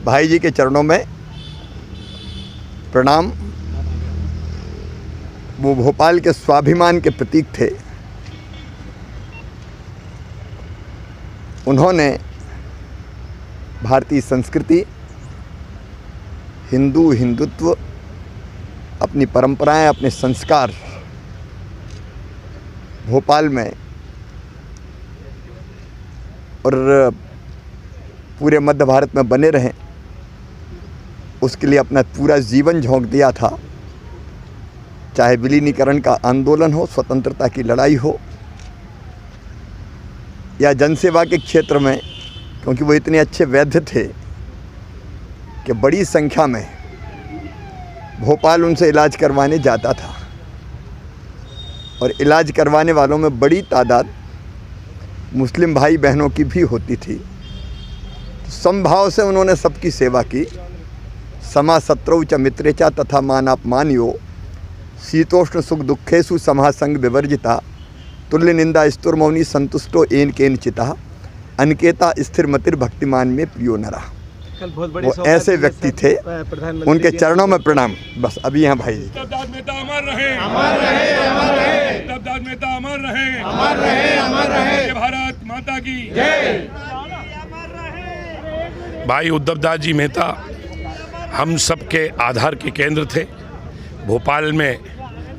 भाई जी के चरणों में प्रणाम। वो भोपाल के स्वाभिमान के प्रतीक थे। उन्होंने भारतीय संस्कृति, हिंदुत्व, अपनी परंपराएं, अपने संस्कार भोपाल में और पूरे मध्य भारत में बने रहें, उसके लिए अपना पूरा जीवन झोंक दिया था। चाहे विलीनीकरण का आंदोलन हो, स्वतंत्रता की लड़ाई हो, या जनसेवा के क्षेत्र में, क्योंकि वो इतने अच्छे वैद्य थे कि बड़ी संख्या में भोपाल उनसे इलाज करवाने जाता था और इलाज करवाने वालों में बड़ी तादाद मुस्लिम भाई बहनों की भी होती थी। समभाव से उन्होंने सबकी सेवा की। समा शत्रौ च मित्रे च तथा मानापमान्यो शीतोष्ण सुख दुखेषु समासंग विवर्जिता तुल्य निंदा स्तुर्मौनी संतुष्टो एन केनचिता अनकेता स्थिर मतिर भक्तिमान में प्रियो नरा। वो ऐसे व्यक्ति थे। उनके चरणों में प्रणाम। बस अभी यहाँ भाई जी। उत्तरदास मेहता अमर रहे, अमर रहे, अमर रहे। उत्तरदास मेहता अमर रहे, अमर रहे, अमर रहे। भारत माता की जय। भाई उद्धवदास जी मेहता हम सबके आधार के केंद्र थे। भोपाल में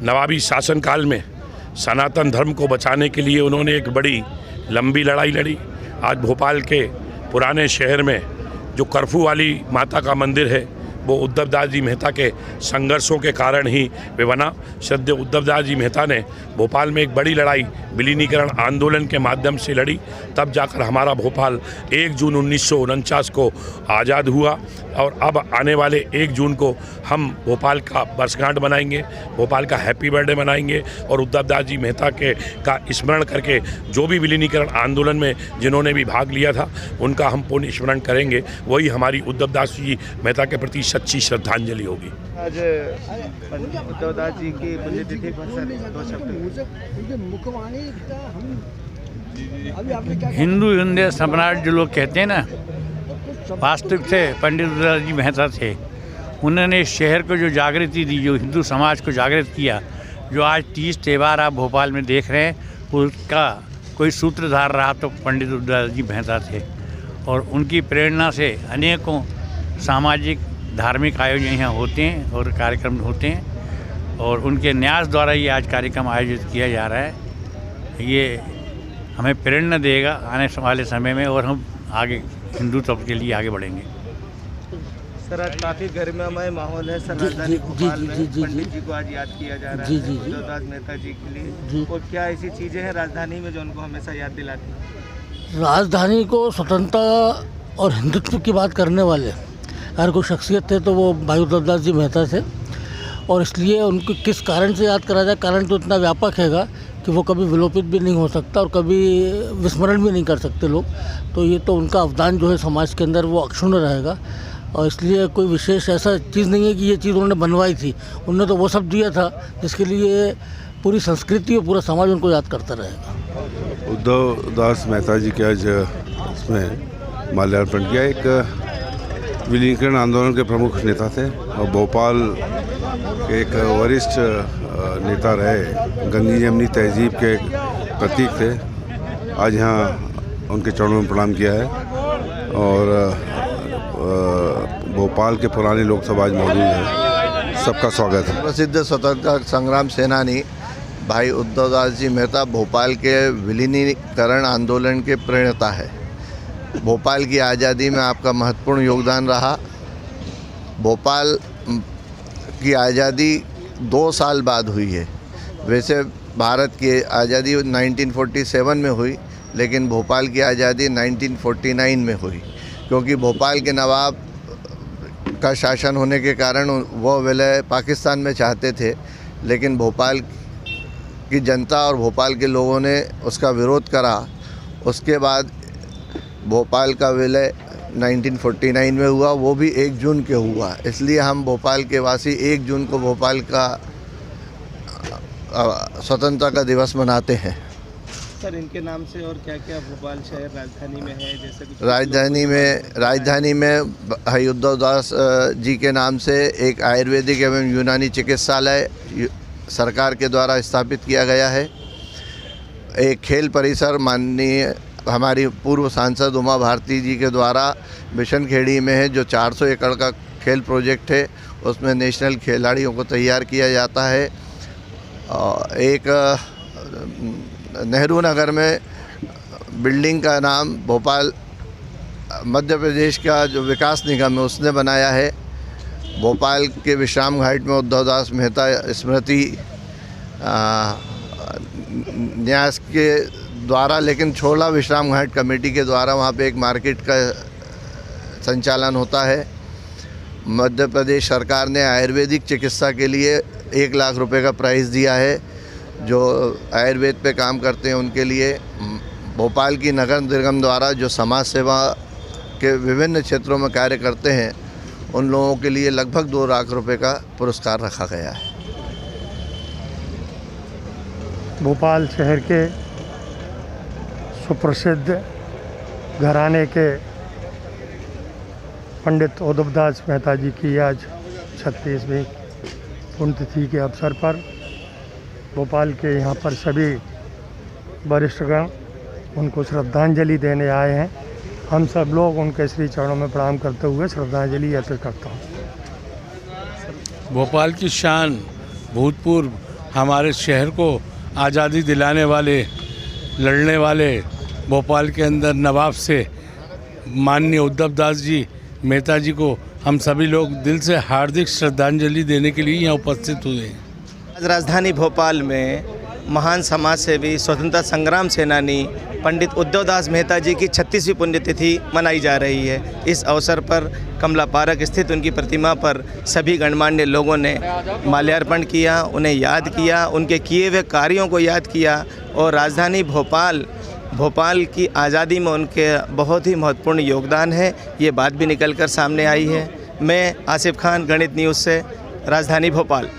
नवाबी शासनकाल में सनातन धर्म को बचाने के लिए उन्होंने एक बड़ी लंबी लड़ाई लड़ी। आज भोपाल के पुराने शहर में जो कर्फ्यू वाली माता का मंदिर है, वो उद्धवदास जी मेहता के संघर्षों के कारण ही वे बना। श्रद्धेय उद्धवदास जी मेहता ने भोपाल में एक बड़ी लड़ाई विलीनीकरण आंदोलन के माध्यम से लड़ी। तब जाकर हमारा भोपाल 1 जून 1949 को आज़ाद हुआ और अब आने वाले 1 जून को हम भोपाल का वर्षगांठ मनाएंगे, भोपाल का हैप्पी बर्थडे मनाएंगे और उद्धवदास जी मेहता के का स्मरण करके जो भी विलीनीकरण आंदोलन में जिन्होंने भी भाग लिया था उनका हम पुण्य स्मरण करेंगे। वही हमारी उद्धवदास जी मेहता के प्रति सच्ची श्रद्धांजलि होगी। आज उद्धवदास जी की पुण्यतिथि पर सर 2 शब्द। हिंदू हृदय सम्राट जो लोग कहते हैं ना, वास्तविक थे पंडित उद्धवदास जी मेहता थे। उन्होंने शहर को जो जागृति दी, जो हिंदू समाज को जागृत किया, जो आज 30 त्यौहार आप भोपाल में देख रहे हैं, उसका कोई सूत्रधार रहा तो पंडित उद्धवदास जी मेहता थे। और उनकी प्रेरणा से अनेकों सामाजिक धार्मिक आयोजन यहाँ होते हैं और कार्यक्रम होते हैं और उनके न्यास द्वारा ये आज कार्यक्रम आयोजित किया जा रहा है। ये हमें प्रेरणा देगा आने वाले समय में और हम आगे हिंदुत्व के लिए आगे बढ़ेंगे। सर आज काफ़ी गर्मामय माहौल है सर, राजधानी भोपाल में पंडित जी को आज याद किया जा रहा है उद्धवदास मेहता जी के लिए। और क्या ऐसी चीज़ें हैं राजधानी में जो उनको हमेशा याद दिलाती हैं? राजधानी को स्वतंत्रता और हिंदुत्व की बात करने वाले अगर कोई शख्सियत थे तो वो भाई उद्धवदास जी मेहता थे। और इसलिए उनको किस कारण से याद करा जाए, कारण तो इतना व्यापक हैगा कि वो कभी विलोपित भी नहीं हो सकता और कभी विस्मरण भी नहीं कर सकते लोग। तो ये तो उनका अवदान जो है समाज के अंदर वो अक्षुण्ण रहेगा। और इसलिए कोई विशेष ऐसा चीज़ नहीं है कि ये चीज़ उन्होंने बनवाई थी। उन्होंने तो वो सब दिया था जिसके लिए पूरी संस्कृति और पूरा समाज उनको याद करता रहेगा। उद्धवदास मेहता जी के आज इसमें माल्यार्पण किया। एक विलीनीकरण आंदोलन के प्रमुख नेता थे और भोपाल के एक वरिष्ठ नेता रहे, गंगी जमनी तहजीब के प्रतीक थे। आज यहाँ उनके चरणों में प्रणाम किया है और भोपाल के पुराने लोग सब आज मौजूद हैं। सबका स्वागत है। प्रसिद्ध स्वतंत्रता संग्राम सेनानी भाई उद्धवदास जी मेहता भोपाल के विलीनीकरण आंदोलन के प्रणेता है। भोपाल की आज़ादी में आपका महत्वपूर्ण योगदान रहा। भोपाल की आज़ादी 2 साल बाद हुई है। वैसे भारत की आज़ादी 1947 में हुई, लेकिन भोपाल की आज़ादी 1949 में हुई, क्योंकि भोपाल के नवाब का शासन होने के कारण वो विलय पाकिस्तान में चाहते थे, लेकिन भोपाल की जनता और भोपाल के लोगों ने उसका विरोध करा। उसके बाद भोपाल का विलय 1949 में हुआ, वो भी 1 जून के हुआ। इसलिए हम भोपाल के वासी 1 जून को भोपाल का स्वतंत्रता का दिवस मनाते हैं। सर इनके नाम से और क्या क्या भोपाल शहर राजधानी में है, जैसे कुछ राजधानी में भाई उद्धव दास जी के नाम से एक आयुर्वेदिक एवं यूनानी चिकित्सालय सरकार के द्वारा स्थापित किया गया है। एक खेल परिसर माननीय हमारी पूर्व सांसद उमा भारती जी के द्वारा बिशनखेड़ी में है, जो 400 एकड़ का खेल प्रोजेक्ट है, उसमें नेशनल खिलाड़ियों को तैयार किया जाता है। एक नेहरू नगर में बिल्डिंग का नाम भोपाल मध्य प्रदेश का जो विकास निगम है उसने बनाया है। भोपाल के विश्राम घाट में उद्धव दास मेहता स्मृति न्यास के द्वारा, लेकिन छोला विश्राम घाट कमेटी के द्वारा वहाँ पे एक मार्केट का संचालन होता है। मध्य प्रदेश सरकार ने आयुर्वेदिक चिकित्सा के लिए 1 लाख रुपए का प्राइज़ दिया है, जो आयुर्वेद पे काम करते हैं उनके लिए। भोपाल की नगर निगम द्वारा जो समाज सेवा के विभिन्न क्षेत्रों में कार्य करते हैं उन लोगों के लिए लगभग 2 लाख रुपए का पुरस्कार रखा गया है। भोपाल शहर के सुप्रसिद्ध घराने के पंडित उद्धव दास मेहता जी की आज 36वीं पुण्यतिथि के अवसर पर भोपाल के यहाँ पर सभी वरिष्ठगण उनको श्रद्धांजलि देने आए हैं। हम सब लोग उनके श्री चरणों में प्रणाम करते हुए श्रद्धांजलि अर्पित करता हूँ। भोपाल की शान, भूतपूर्व हमारे शहर को आज़ादी दिलाने वाले, लड़ने वाले, भोपाल के अंदर नवाब से माननीय उद्धव दास जी मेहता जी को हम सभी लोग दिल से हार्दिक श्रद्धांजलि देने के लिए यहाँ उपस्थित हुए हैं। आज राजधानी भोपाल में महान समाज सेवी स्वतंत्रता संग्राम सेनानी पंडित उद्धव दास मेहता जी की 36वीं पुण्यतिथि मनाई जा रही है। इस अवसर पर कमला पार्क स्थित उनकी प्रतिमा पर सभी गणमान्य लोगों ने माल्यार्पण किया, उन्हें याद किया, उनके किए हुए कार्यों को याद किया और राजधानी भोपाल की आज़ादी में उनके बहुत ही महत्वपूर्ण योगदान है, ये बात भी निकल कर सामने आई है। मैं आसिफ खान, गणित न्यूज़ से, राजधानी भोपाल।